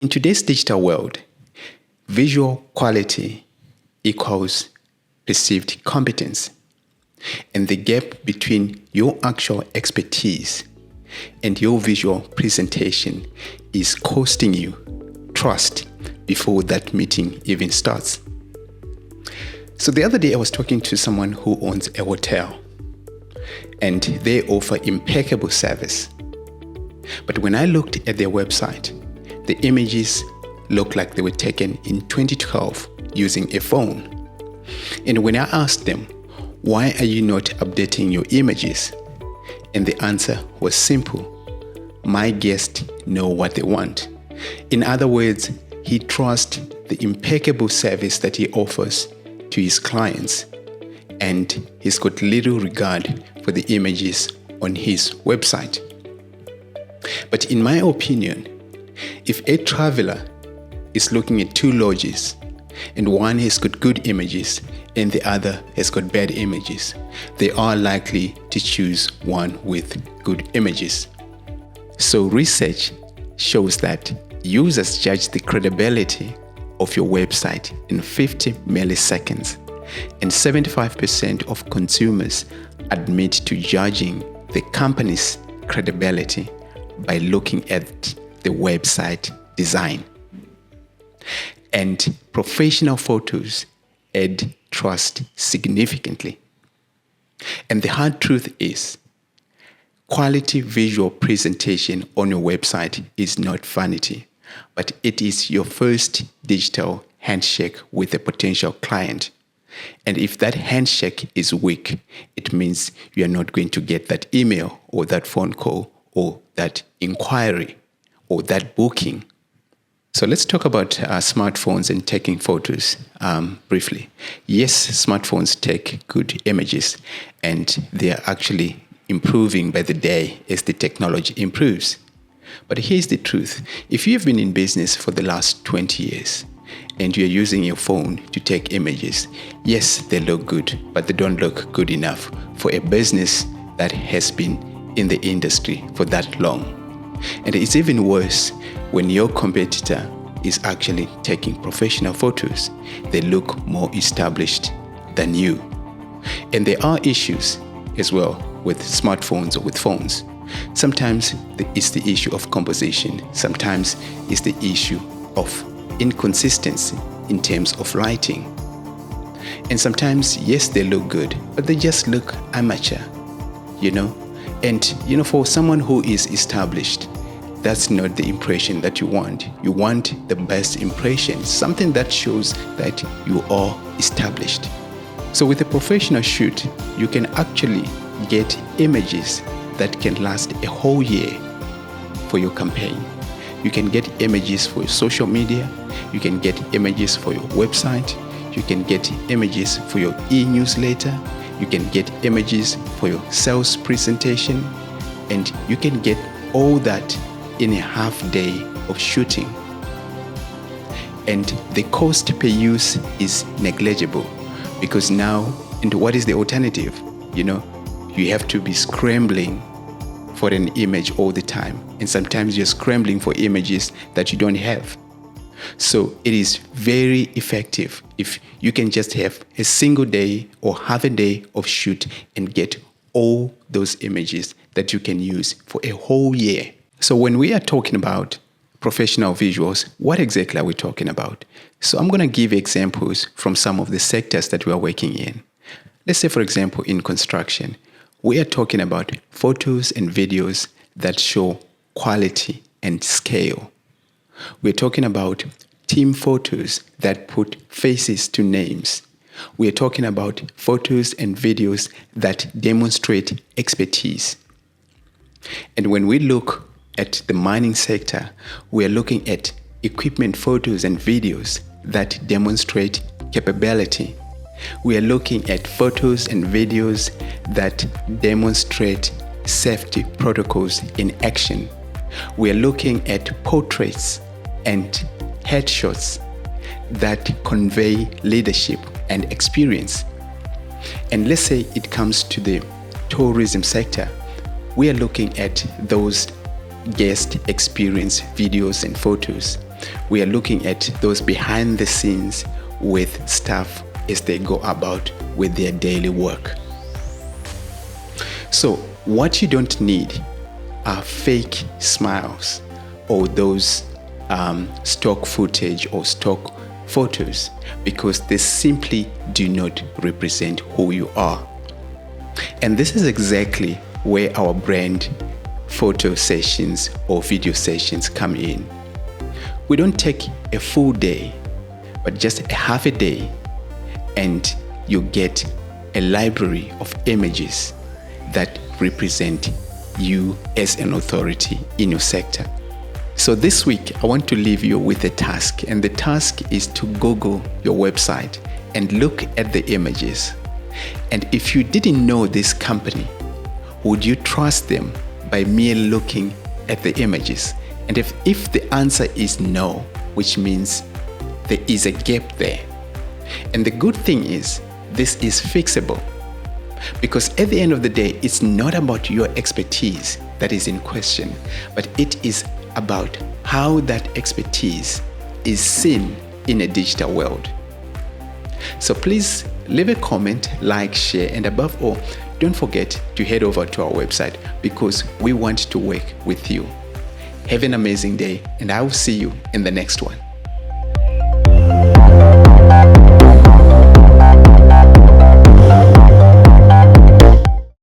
In today's digital world, visual quality equals perceived competence. And the gap between your actual expertise and your visual presentation is costing you trust before that meeting even starts. So the other day I was talking to someone who owns a hotel, and they offer impeccable service. But when I looked at their website, the images looked like they were taken in 2012 using a phone. And when I asked them, why are you not updating your images? And the answer was simple. My guests know what they want. In other words, he trusts the impeccable service that he offers to his clients, and he's got little regard for the images on his website. But in my opinion, if a traveler is looking at two lodges and one has got good images and the other has got bad images, they are likely to choose one with good images. So research shows that users judge the credibility of your website in 50 milliseconds, and 75% of consumers admit to judging the company's credibility by looking at the website design. And professional photos add trust significantly. And the hard truth is, quality visual presentation on your website is not vanity, but it is your first digital handshake with a potential client. And if that handshake is weak, it means you are not going to get that email or that phone call or that inquiry or that booking. So let's talk about smartphones and taking photos briefly. Yes, smartphones take good images, and they are actually improving by the day as the technology improves. But here's the truth. If you have been in business for the last 20 years and you're using your phone to take images, yes, they look good, but they don't look good enough for a business that has been in the industry for that long. And it's even worse when your competitor is actually taking professional photos. They look more established than you. And there are issues as well with smartphones or with phones. Sometimes it's the issue of composition. Sometimes it's the issue of inconsistency in terms of lighting. And sometimes, yes, they look good, but they just look amateur, And, for someone who is established, that's not the impression that you want. You want the best impression, something that shows that you are established. So with a professional shoot, you can actually get images that can last a whole year for your campaign. You can get images for your social media. You can get images for your website. You can get images for your e-newsletter. You can get images for your sales presentation. And you can get all that in a half day of shooting. And the cost per use is negligible, because now, and what is the alternative? You have to be scrambling for an image all the time. And sometimes you're scrambling for images that you don't have. So it is very effective if you can just have a single day or half a day of shoot and get all those images that you can use for a whole year. So when we are talking about professional visuals, what exactly are we talking about? So I'm going to give examples from some of the sectors that we are working in. Let's say, for example, in construction, we are talking about photos and videos that show quality and scale. We're talking about team photos that put faces to names. We're talking about photos and videos that demonstrate expertise. And when we look at the mining sector, we are looking at equipment photos and videos that demonstrate capability. We are looking at photos and videos that demonstrate safety protocols in action. We are looking at portraits and headshots that convey leadership and experience. And let's say it comes to the tourism sector, we are looking at those guest experience videos and photos. We are looking at those behind the scenes with staff as they go about with their daily work. So what you don't need are fake smiles or those stock footage or stock photos, because they simply do not represent who you are. And this is exactly where our brand photo sessions or video sessions come in. We don't take a full day, but just a half a day, and you get a library of images that represent you as an authority in your sector. So this week, I want to leave you with a task, and the task is to Google your website and look at the images. And if you didn't know this company, would you trust them by merely looking at the images? And if the answer is no, which means there is a gap there. And the good thing is, this is fixable. Because at the end of the day, it's not about your expertise that is in question, but it is about how that expertise is seen in a digital world. So please leave a comment, like, share, and above all, don't forget to head over to our website, because we want to work with you. Have an amazing day, and I will see you in the next one.